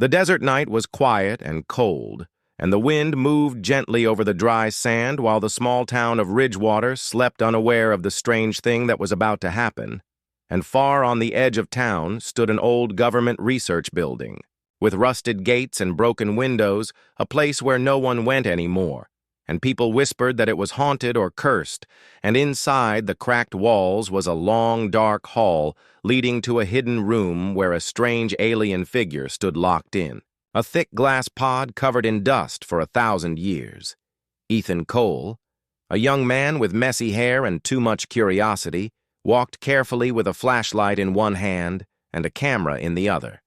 The desert night was quiet and cold, and the wind moved gently over the dry sand while the small town of Ridgewater slept unaware of the strange thing that was about to happen. And far on the edge of town stood an old government research building, with rusted gates and broken windows, a place where no one went anymore, and people whispered that it was haunted or cursed, and inside the cracked walls was a long, dark hall leading to a hidden room where a strange alien figure stood locked in, a thick glass pod covered in dust for 1,000 years. Ethan Cole, a young man with messy hair and too much curiosity, walked carefully with a flashlight in one hand and a camera in the other.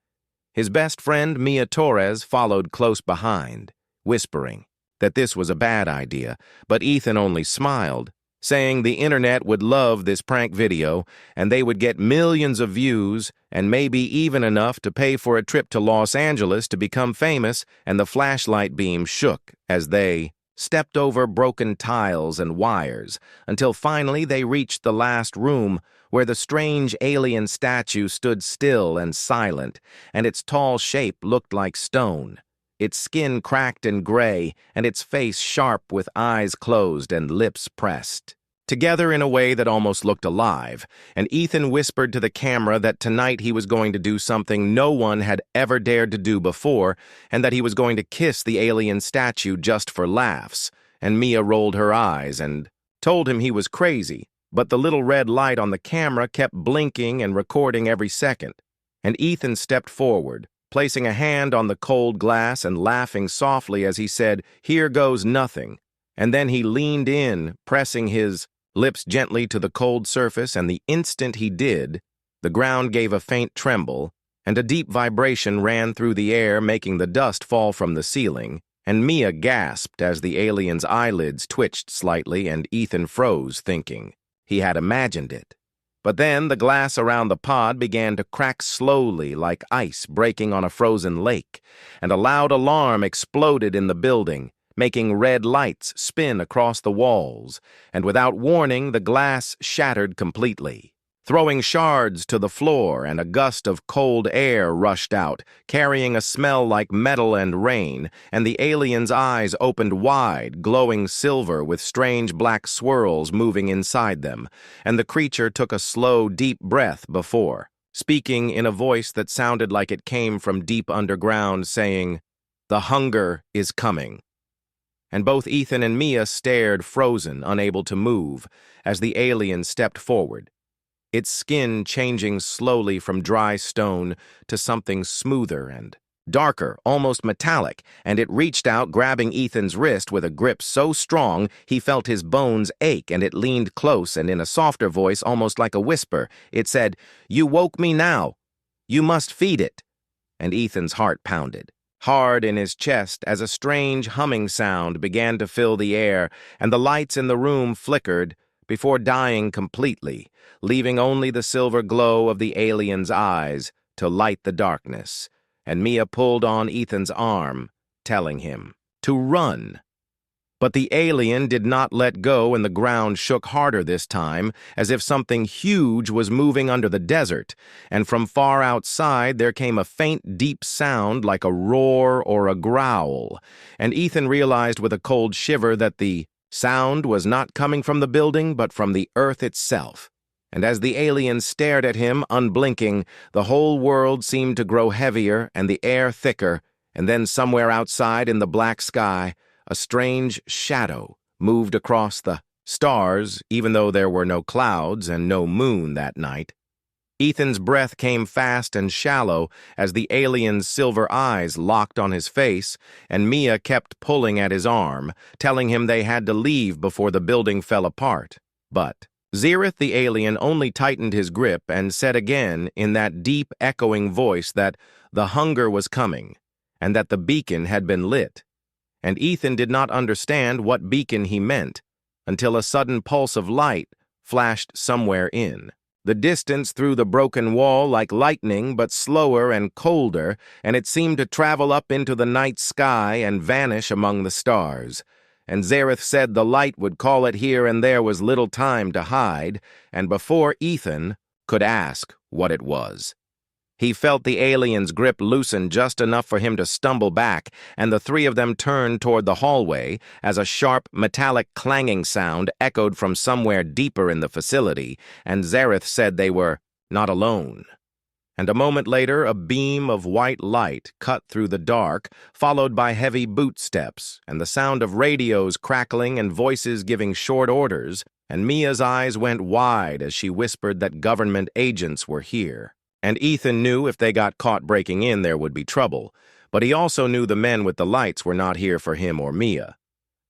His best friend, Mia Torres, followed close behind, whispering that this was a bad idea, but Ethan only smiled, saying the internet would love this prank video and they would get millions of views and maybe even enough to pay for a trip to Los Angeles to become famous, and the flashlight beam shook as they stepped over broken tiles and wires until finally they reached the last room where the strange alien statue stood still and silent, and its tall shape looked like stone, its skin cracked and gray, and its face sharp with eyes closed and lips pressed together in a way that almost looked alive. And Ethan whispered to the camera that tonight he was going to do something no one had ever dared to do before, and that he was going to kiss the alien statue just for laughs. And Mia rolled her eyes and told him he was crazy, but the little red light on the camera kept blinking and recording every second. And Ethan stepped forward, placing a hand on the cold glass and laughing softly as he said, "Here goes nothing." And then he leaned in, pressing his lips gently to the cold surface, and the instant he did, the ground gave a faint tremble, and a deep vibration ran through the air, making the dust fall from the ceiling, and Mia gasped as the alien's eyelids twitched slightly, and Ethan froze, thinking he had imagined it. But then the glass around the pod began to crack slowly like ice breaking on a frozen lake, and a loud alarm exploded in the building, making red lights spin across the walls, and without warning the glass shattered completely, throwing shards to the floor, and a gust of cold air rushed out, carrying a smell like metal and rain, and the alien's eyes opened wide, glowing silver with strange black swirls moving inside them, and the creature took a slow, deep breath before speaking in a voice that sounded like it came from deep underground, saying, "The hunger is coming." And both Ethan and Mia stared frozen, unable to move, as the alien stepped forward, its skin changing slowly from dry stone to something smoother and darker, almost metallic, and it reached out, grabbing Ethan's wrist with a grip so strong he felt his bones ache, and it leaned close, and in a softer voice, almost like a whisper, it said, "You woke me now. You must feed it." And Ethan's heart pounded hard in his chest as a strange humming sound began to fill the air, and the lights in the room flickered before dying completely, leaving only the silver glow of the alien's eyes to light the darkness. And Mia pulled on Ethan's arm, telling him to run. But the alien did not let go, and the ground shook harder this time, as if something huge was moving under the desert, and from far outside there came a faint, deep sound like a roar or a growl, and Ethan realized with a cold shiver that the sound was not coming from the building, but from the earth itself. And as the alien stared at him, unblinking, the whole world seemed to grow heavier and the air thicker, and then somewhere outside in the black sky, a strange shadow moved across the stars, even though there were no clouds and no moon that night. Ethan's breath came fast and shallow as the alien's silver eyes locked on his face, and Mia kept pulling at his arm, telling him they had to leave before the building fell apart. But Zereth the alien only tightened his grip and said again in that deep, echoing voice that the hunger was coming, and that the beacon had been lit. And Ethan did not understand what beacon he meant until a sudden pulse of light flashed somewhere in the distance through the broken wall like lightning, but slower and colder, and it seemed to travel up into the night sky and vanish among the stars. And Zereth said the light would call it here, and there was little time to hide, and before Ethan could ask what it was, He felt the alien's grip loosen just enough for him to stumble back, and the three of them turned toward the hallway as a sharp, metallic clanging sound echoed from somewhere deeper in the facility, and Zareth said they were not alone. And a moment later, a beam of white light cut through the dark, followed by heavy boot steps, and the sound of radios crackling and voices giving short orders, and Mia's eyes went wide as she whispered that government agents were here. And Ethan knew if they got caught breaking in, there would be trouble, but he also knew the men with the lights were not here for him or Mia.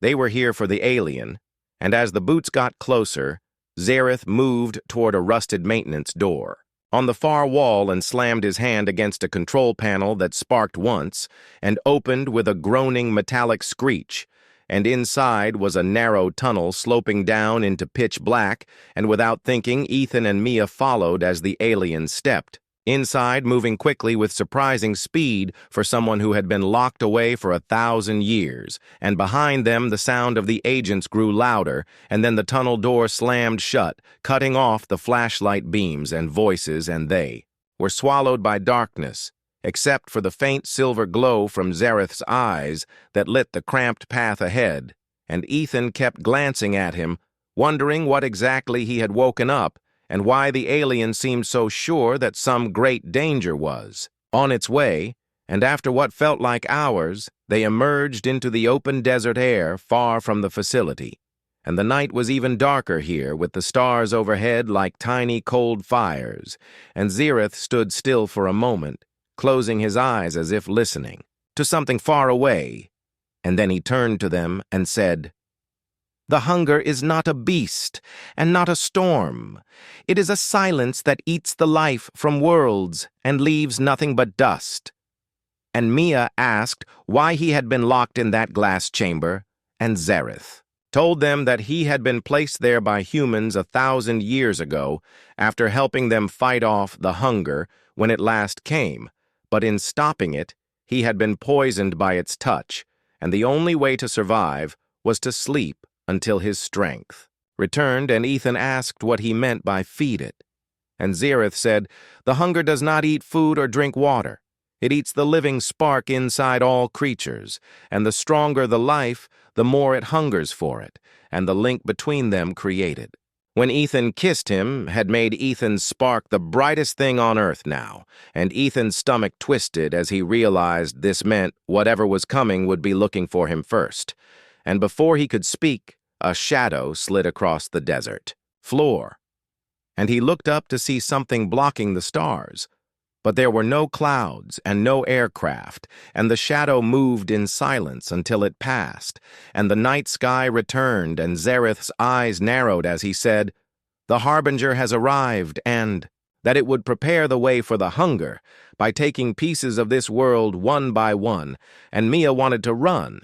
They were here for the alien, and as the boots got closer, Zareth moved toward a rusted maintenance door on the far wall and slammed his hand against a control panel that sparked once and opened with a groaning metallic screech, and inside was a narrow tunnel sloping down into pitch black, and without thinking, Ethan and Mia followed as the alien stepped. Inside, moving quickly with surprising speed for someone who had been locked away for 1,000 years, and behind them the sound of the agents grew louder, and then the tunnel door slammed shut, cutting off the flashlight beams and voices, and they were swallowed by darkness, except for the faint silver glow from Zareth's eyes that lit the cramped path ahead, and Ethan kept glancing at him, wondering what exactly he had woken up, and why the alien seemed so sure that some great danger was on its way, and after what felt like hours, they emerged into the open desert air far from the facility. And the night was even darker here, with the stars overhead like tiny cold fires, and Zareth stood still for a moment, closing his eyes as if listening to something far away, and then he turned to them and said, "The hunger is not a beast, and not a storm. It is a silence that eats the life from worlds and leaves nothing but dust." And Mia asked why he had been locked in that glass chamber, and Zareth told them that he had been placed there by humans 1,000 years ago after helping them fight off the hunger when it last came, but in stopping it, he had been poisoned by its touch, and the only way to survive was to sleep until his strength returned, and Ethan asked what he meant by feed it. And Zareth said, "The hunger does not eat food or drink water. It eats the living spark inside all creatures, and the stronger the life, the more it hungers for it, and the link between them created." When Ethan kissed him, had made Ethan's spark the brightest thing on earth now, and Ethan's stomach twisted as he realized this meant whatever was coming would be looking for him first. And before he could speak, a shadow slid across the desert floor, and he looked up to see something blocking the stars. But there were no clouds and no aircraft, and the shadow moved in silence until it passed, and the night sky returned, and Zareth's eyes narrowed as he said, "The Harbinger has arrived," and that it would prepare the way for the hunger by taking pieces of this world one by one, and Mia wanted to run.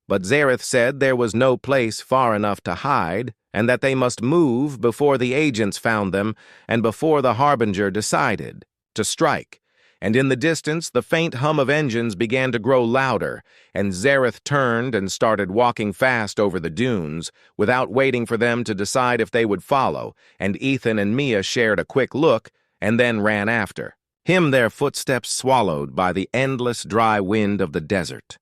But Zareth said there was no place far enough to hide, and that they must move before the agents found them and before the Harbinger decided to strike. And in the distance, the faint hum of engines began to grow louder, and Zareth turned and started walking fast over the dunes, without waiting for them to decide if they would follow, and Ethan and Mia shared a quick look and then ran after him, their footsteps swallowed by the endless dry wind of the desert.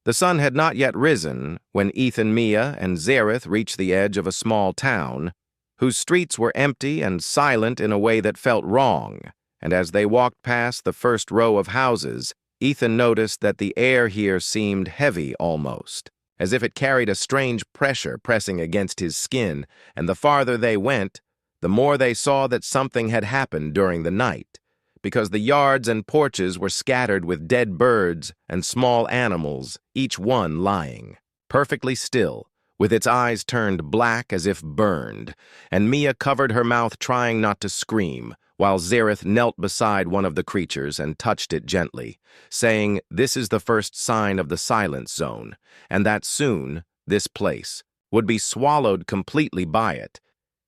The sun had not yet risen when Ethan, Mia, and Zareth reached the edge of a small town, whose streets were empty and silent in a way that felt wrong, and as they walked past the first row of houses, Ethan noticed that the air here seemed heavy almost, as if it carried a strange pressure pressing against his skin, and the farther they went, the more they saw that something had happened during the night, because the yards and porches were scattered with dead birds and small animals, each one lying perfectly still, with its eyes turned black as if burned, and Mia covered her mouth trying not to scream, while Zareth knelt beside one of the creatures and touched it gently, saying, "This is the first sign of the silence zone, and that soon this place would be swallowed completely by it."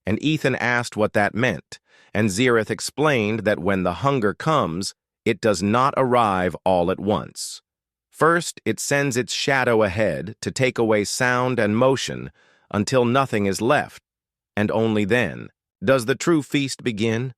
And Ethan asked what that meant, and Zareth explained that when the hunger comes, it does not arrive all at once. First, it sends its shadow ahead to take away sound and motion until nothing is left, and only then does the true feast begin.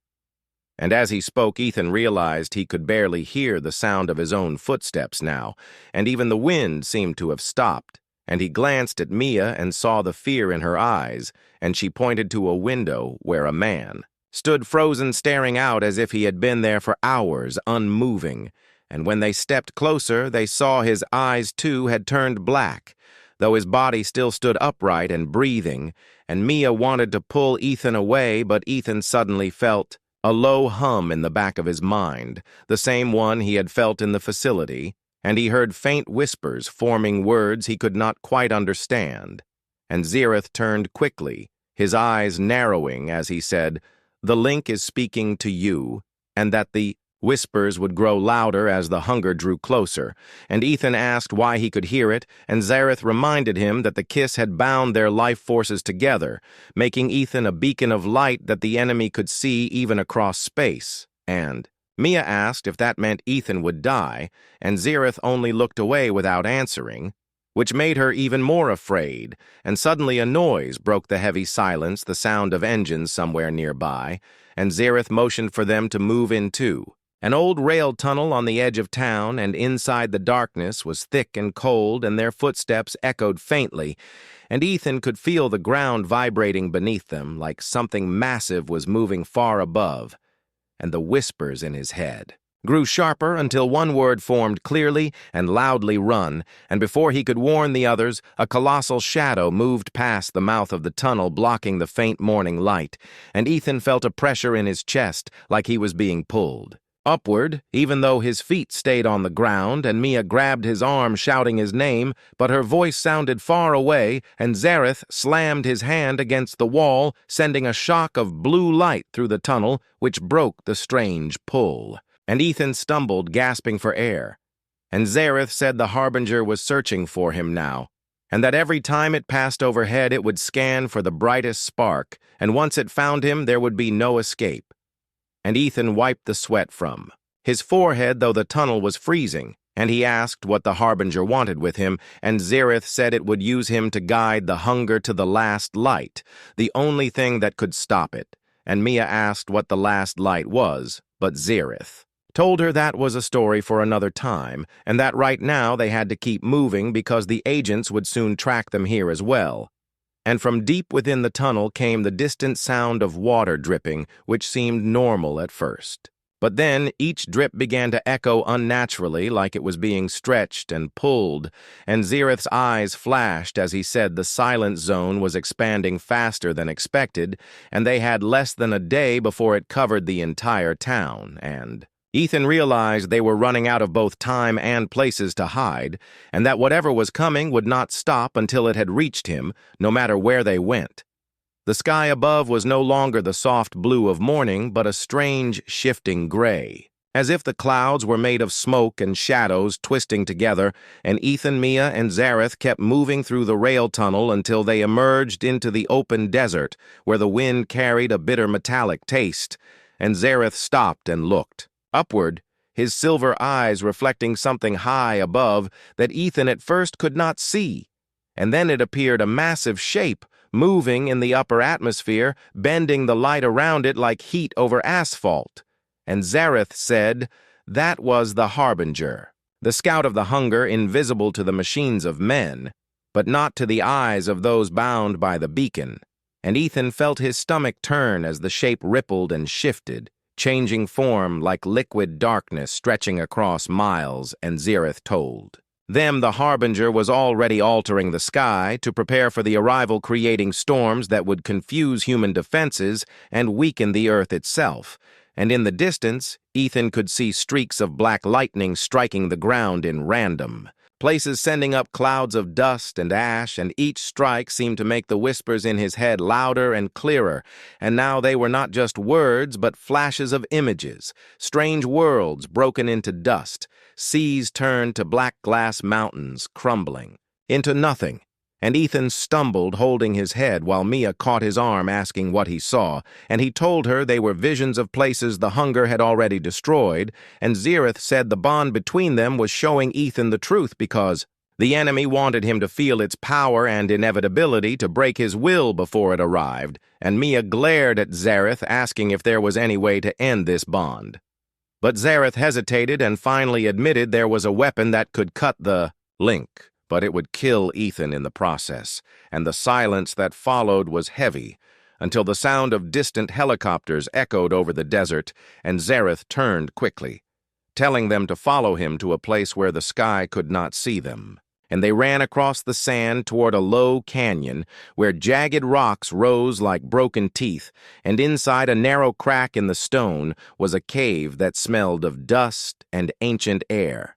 And as he spoke, Ethan realized he could barely hear the sound of his own footsteps now, and even the wind seemed to have stopped. And he glanced at Mia and saw the fear in her eyes, and she pointed to a window where a man stood frozen, staring out as if he had been there for hours, unmoving. And when they stepped closer, they saw his eyes, too, had turned black, though his body still stood upright and breathing, and Mia wanted to pull Ethan away, but Ethan suddenly felt a low hum in the back of his mind, the same one he had felt in the facility, and he heard faint whispers forming words he could not quite understand. And Zareth turned quickly, his eyes narrowing as he said, "The link is speaking to you," and that the whispers would grow louder as the hunger drew closer, and Ethan asked why he could hear it, and Zareth reminded him that the kiss had bound their life forces together, making Ethan a beacon of light that the enemy could see even across space. And Mia asked if that meant Ethan would die, and Zareth only looked away without answering, which made her even more afraid, and suddenly a noise broke the heavy silence, the sound of engines somewhere nearby, and Zareth motioned for them to move in too. An old rail tunnel on the edge of town, and inside the darkness was thick and cold, and their footsteps echoed faintly, and Ethan could feel the ground vibrating beneath them like something massive was moving far above, and the whispers in his head grew sharper until one word formed clearly and loudly: "Run," and before he could warn the others, a colossal shadow moved past the mouth of the tunnel, blocking the faint morning light, and Ethan felt a pressure in his chest like he was being pulled upward, even though his feet stayed on the ground, and Mia grabbed his arm, shouting his name, but her voice sounded far away, and Zareth slammed his hand against the wall, sending a shock of blue light through the tunnel, which broke the strange pull. And Ethan stumbled, gasping for air. And Zareth said the Harbinger was searching for him now, and that every time it passed overhead it would scan for the brightest spark, and once it found him there would be no escape. And Ethan wiped the sweat from his forehead, though the tunnel was freezing, and he asked what the Harbinger wanted with him, and Zareth said it would use him to guide the hunger to the last light, the only thing that could stop it. And Mia asked what the last light was, but Zareth told her that was a story for another time, and that right now they had to keep moving because the agents would soon track them here as well. And from deep within the tunnel came the distant sound of water dripping, which seemed normal at first. But then each drip began to echo unnaturally, like it was being stretched and pulled, and Zareth's eyes flashed as he said the silent zone was expanding faster than expected, and they had less than a day before it covered the entire town, and Ethan realized they were running out of both time and places to hide, and that whatever was coming would not stop until it had reached him, no matter where they went. The sky above was no longer the soft blue of morning, but a strange, shifting gray, as if the clouds were made of smoke and shadows twisting together, and Ethan, Mia, and Zareth kept moving through the rail tunnel until they emerged into the open desert, where the wind carried a bitter metallic taste, and Zareth stopped and looked upward, his silver eyes reflecting something high above that Ethan at first could not see, and then it appeared a massive shape, moving in the upper atmosphere, bending the light around it like heat over asphalt. And Zareth said that was the Harbinger, the scout of the hunger, invisible to the machines of men, but not to the eyes of those bound by the beacon. And Ethan felt his stomach turn as the shape rippled and shifted, changing form like liquid darkness stretching across miles, and Zareth told them the Harbinger was already altering the sky to prepare for the arrival, creating storms that would confuse human defenses and weaken the earth itself. And in the distance, Ethan could see streaks of black lightning striking the ground in random places, sending up clouds of dust and ash, and each strike seemed to make the whispers in his head louder and clearer, and now they were not just words but flashes of images, strange worlds broken into dust, seas turned to black glass mountains crumbling into nothing. And Ethan stumbled, holding his head, while Mia caught his arm, asking what he saw, and he told her they were visions of places the hunger had already destroyed, and Zareth said the bond between them was showing Ethan the truth because The enemy wanted him to feel its power and inevitability to break his will before it arrived, and Mia glared at Zareth, asking if there was any way to end this bond. But Zareth hesitated and finally admitted there was a weapon that could cut the link, but it would kill Ethan in the process, and the silence that followed was heavy, until the sound of distant helicopters echoed over the desert, and Zareth turned quickly, telling them to follow him to a place where the sky could not see them. And they ran across the sand toward a low canyon where jagged rocks rose like broken teeth, and inside a narrow crack in the stone was a cave that smelled of dust and ancient air.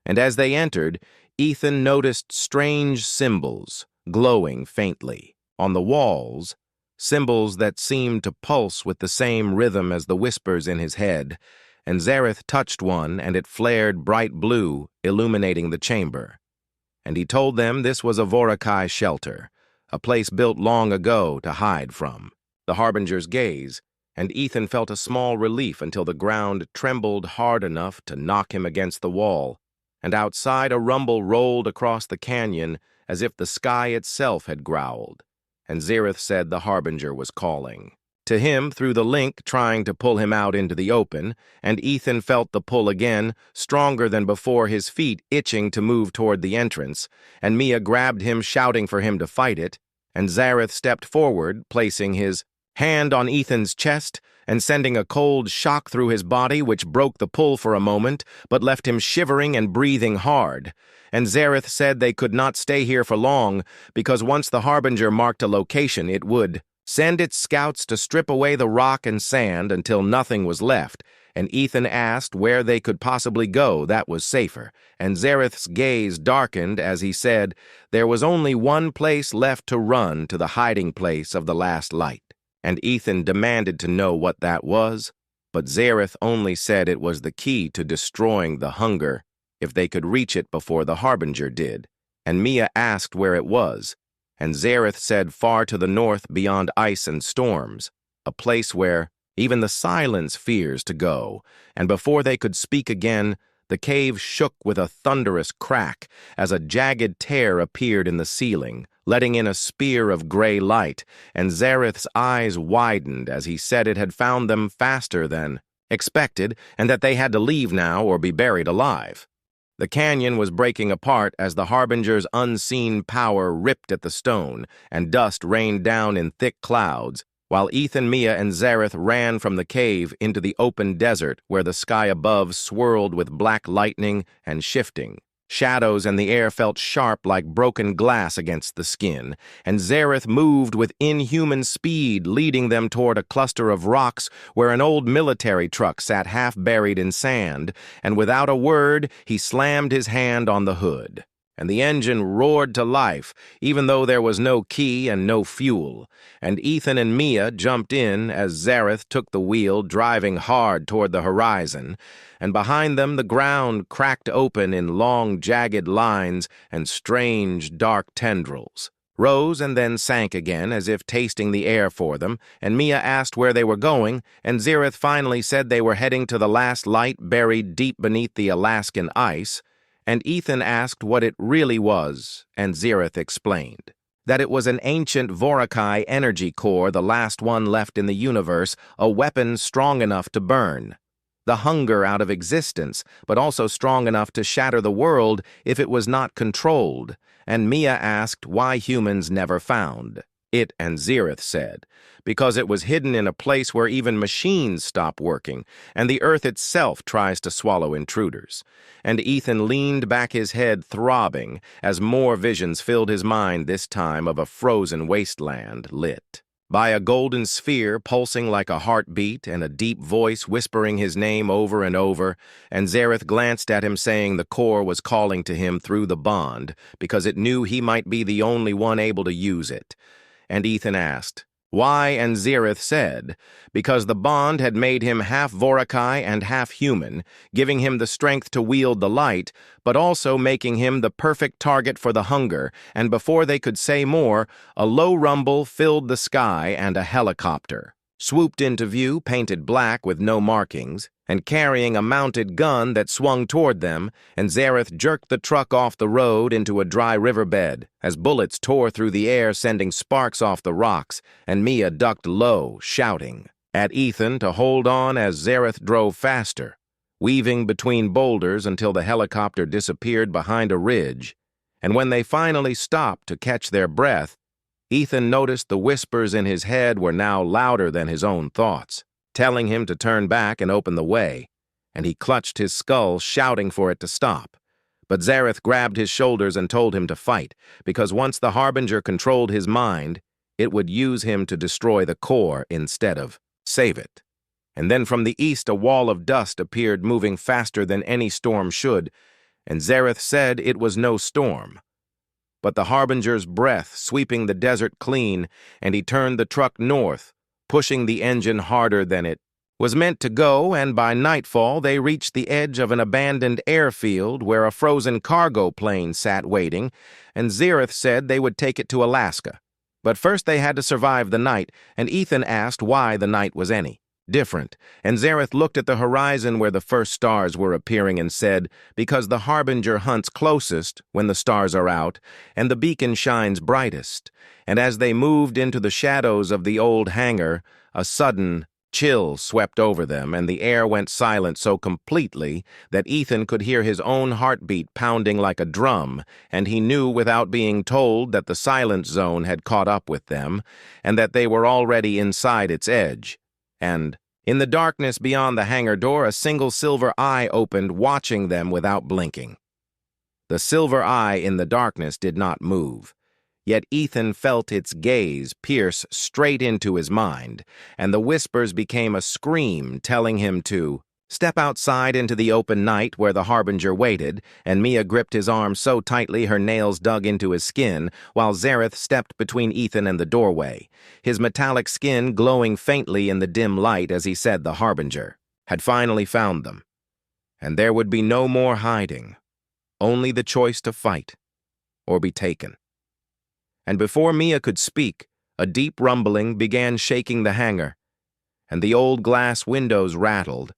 And as they entered, Ethan noticed strange symbols, glowing faintly. On the walls, symbols that seemed to pulse with the same rhythm as the whispers in his head, and Zareth touched one and it flared bright blue, illuminating the chamber. And he told them this was a Vorakai shelter, a place built long ago to hide from. The Harbinger's gaze, and Ethan felt a small relief until the ground trembled hard enough to knock him against the wall, and outside a rumble rolled across the canyon as if the sky itself had growled, and Zareth said the Harbinger was calling to him through the link, trying to pull him out into the open, and Ethan felt the pull again, stronger than before, his feet itching to move toward the entrance, and Mia grabbed him, shouting for him to fight it, and Zareth stepped forward, placing his hand on Ethan's chest and sending a cold shock through his body which broke the pull for a moment, but left him shivering and breathing hard. And Zareth said they could not stay here for long, because once the Harbinger marked a location, it would send its scouts to strip away the rock and sand until nothing was left, and Ethan asked where they could possibly go that was safer, and Zareth's gaze darkened as he said there was only one place left to run, to the hiding place of the last light, and Ethan demanded to know what that was, but Zareth only said it was the key to destroying the hunger if they could reach it before the Harbinger did, and Mia asked where it was, and Zareth said far to the north beyond ice and storms, a place where even the silence fears to go, and before they could speak again, the cave shook with a thunderous crack as a jagged tear appeared in the ceiling, letting in a spear of gray light, and Zareth's eyes widened as he said it had found them faster than expected, and that they had to leave now or be buried alive. The canyon was breaking apart as the Harbinger's unseen power ripped at the stone, and dust rained down in thick clouds, while Ethan, Mia, and Zareth ran from the cave into the open desert where the sky above swirled with black lightning and shifting shadows, and the air felt sharp like broken glass against the skin, and Zareth moved with inhuman speed, leading them toward a cluster of rocks where an old military truck sat half buried in sand, and without a word he slammed his hand on the hood. And the engine roared to life, even though there was no key and no fuel, and Ethan and Mia jumped in as Zareth took the wheel, driving hard toward the horizon, and behind them the ground cracked open in long, jagged lines, and strange, dark tendrils rose and then sank again as if tasting the air for them, and Mia asked where they were going, and Zareth finally said they were heading to the last light buried deep beneath the Alaskan ice, and Ethan asked what it really was, and Zareth explained that it was an ancient Vorakai energy core, the last one left in the universe, a weapon strong enough to burn the hunger out of existence, but also strong enough to shatter the world if it was not controlled, and Mia asked why humans never found it, and Zareth said, because it was hidden in a place where even machines stop working, and the earth itself tries to swallow intruders. And Ethan leaned back, his head throbbing, as more visions filled his mind, this time of a frozen wasteland lit by a golden sphere pulsing like a heartbeat and a deep voice whispering his name over and over, and Zareth glanced at him saying the core was calling to him through the bond because it knew he might be the only one able to use it. And Ethan asked why, and Zareth said, because the bond had made him half Vorakai and half human, giving him the strength to wield the light, but also making him the perfect target for the hunger, and before they could say more, a low rumble filled the sky and a helicopter swooped into view, painted black with no markings, and carrying a mounted gun that swung toward them, and Zareth jerked the truck off the road into a dry riverbed as bullets tore through the air, sending sparks off the rocks, and Mia ducked low, shouting at Ethan to hold on as Zareth drove faster, weaving between boulders until the helicopter disappeared behind a ridge. And when they finally stopped to catch their breath, Ethan noticed the whispers in his head were now louder than his own thoughts, telling him to turn back and open the way, and he clutched his skull, shouting for it to stop. But Zareth grabbed his shoulders and told him to fight, because once the Harbinger controlled his mind, it would use him to destroy the core instead of save it. And then from the east a wall of dust appeared, moving faster than any storm should, and Zareth said it was no storm, but the Harbinger's breath sweeping the desert clean, and he turned the truck north, pushing the engine harder than it was meant to go, and by nightfall they reached the edge of an abandoned airfield where a frozen cargo plane sat waiting, and Zareth said they would take it to Alaska. But first they had to survive the night, and Ethan asked why the night was any different, and Zareth looked at the horizon where the first stars were appearing and said, because the Harbinger hunts closest when the stars are out, and the beacon shines brightest. And as they moved into the shadows of the old hangar, a sudden chill swept over them, and the air went silent so completely that Ethan could hear his own heartbeat pounding like a drum, and he knew without being told that the silent zone had caught up with them, and that they were already inside its edge. And in the darkness beyond the hangar door, a single silver eye opened, watching them without blinking. The silver eye in the darkness did not move, yet Ethan felt its gaze pierce straight into his mind, and the whispers became a scream telling him to step outside into the open night where the Harbinger waited, and Mia gripped his arm so tightly her nails dug into his skin, while Zareth stepped between Ethan and the doorway, his metallic skin glowing faintly in the dim light as he said the Harbinger had finally found them, and there would be no more hiding, only the choice to fight or be taken. And before Mia could speak, a deep rumbling began shaking the hangar, and the old glass windows rattled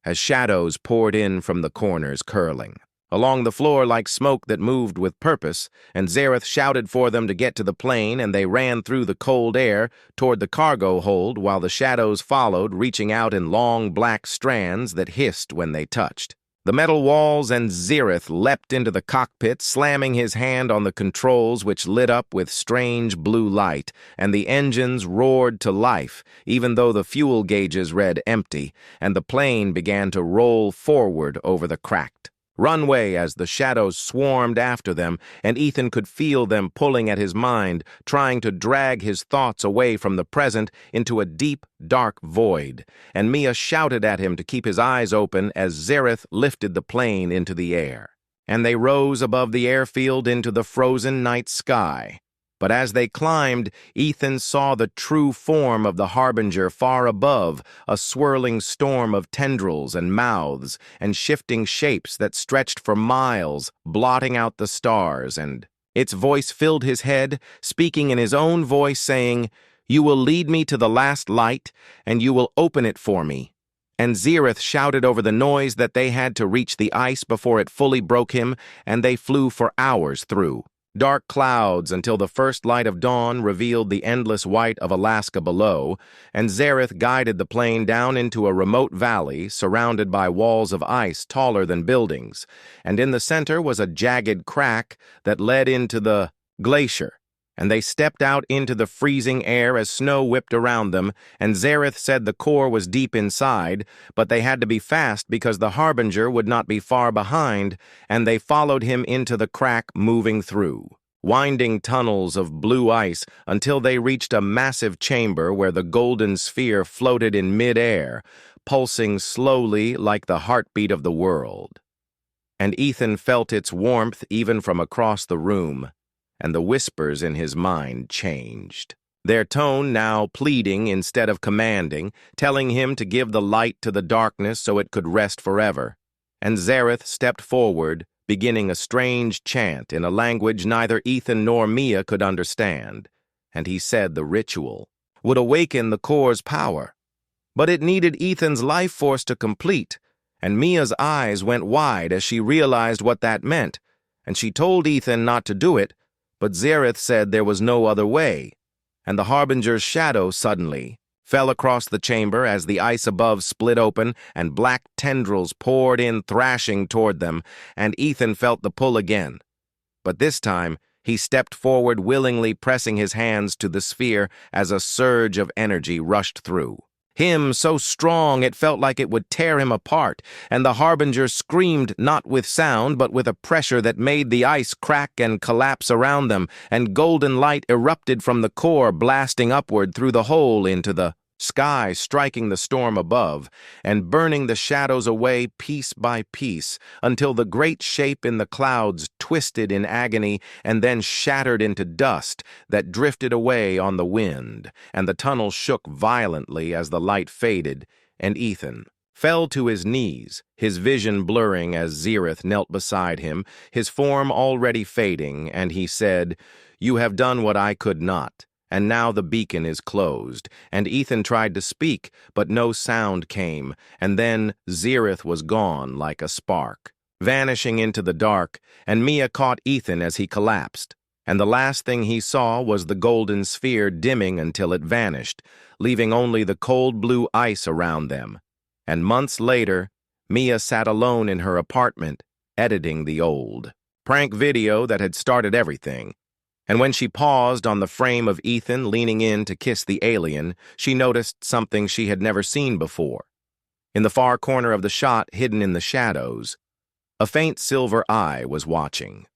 as shadows poured in from the corners, curling along the floor like smoke that moved with purpose, and Zareth shouted for them to get to the plane, and they ran through the cold air toward the cargo hold while the shadows followed, reaching out in long black strands that hissed when they touched the metal walls, and Zareth leapt into the cockpit, slamming his hand on the controls, which lit up with strange blue light, and the engines roared to life, even though the fuel gauges read empty, and the plane began to roll forward over the cracked runway as the shadows swarmed after them, and Ethan could feel them pulling at his mind, trying to drag his thoughts away from the present into a deep, dark void, and Mia shouted at him to keep his eyes open as Zareth lifted the plane into the air, and they rose above the airfield into the frozen night sky. But as they climbed, Ethan saw the true form of the Harbinger far above, a swirling storm of tendrils and mouths and shifting shapes that stretched for miles, blotting out the stars, and its voice filled his head, speaking in his own voice, saying, "You will lead me to the last light, and you will open it for me." And Zareth shouted over the noise that they had to reach the ice before it fully broke him, and they flew for hours through dark clouds until the first light of dawn revealed the endless white of Alaska below, and Zareth guided the plane down into a remote valley surrounded by walls of ice taller than buildings, and in the center was a jagged crack that led into the glacier, and they stepped out into the freezing air as snow whipped around them, and Zareth said the core was deep inside, but they had to be fast because the Harbinger would not be far behind, and they followed him into the crack, moving through winding tunnels of blue ice until they reached a massive chamber where the golden sphere floated in mid-air, pulsing slowly like the heartbeat of the world. And Ethan felt its warmth even from across the room, and the whispers in his mind changed, their tone now pleading instead of commanding, telling him to give the light to the darkness so it could rest forever. And Zareth stepped forward, beginning a strange chant in a language neither Ethan nor Mia could understand, and he said the ritual would awaken the core's power. But it needed Ethan's life force to complete, and Mia's eyes went wide as she realized what that meant, and she told Ethan not to do it, but Zareth said there was no other way, and the Harbinger's shadow suddenly fell across the chamber as the ice above split open and black tendrils poured in thrashing toward them, and Ethan felt the pull again. But this time, he stepped forward willingly, pressing his hands to the sphere as a surge of energy rushed through. Him so strong it felt like it would tear him apart, and the Harbinger screamed not with sound but with a pressure that made the ice crack and collapse around them, and golden light erupted from the core, blasting upward through the hole into the sky, striking the storm above, and burning the shadows away piece by piece, until the great shape in the clouds twisted in agony and then shattered into dust that drifted away on the wind, and the tunnel shook violently as the light faded, and Ethan fell to his knees, his vision blurring as Zareth knelt beside him, his form already fading, and he said, "You have done what I could not. And now the beacon is closed," and Ethan tried to speak, but no sound came, and then Zareth was gone like a spark, vanishing into the dark, and Mia caught Ethan as he collapsed, and the last thing he saw was the golden sphere dimming until it vanished, leaving only the cold blue ice around them. And months later, Mia sat alone in her apartment, editing the old prank video that had started everything. And when she paused on the frame of Ethan leaning in to kiss the alien, she noticed something she had never seen before. In the far corner of the shot, hidden in the shadows, a faint silver eye was watching.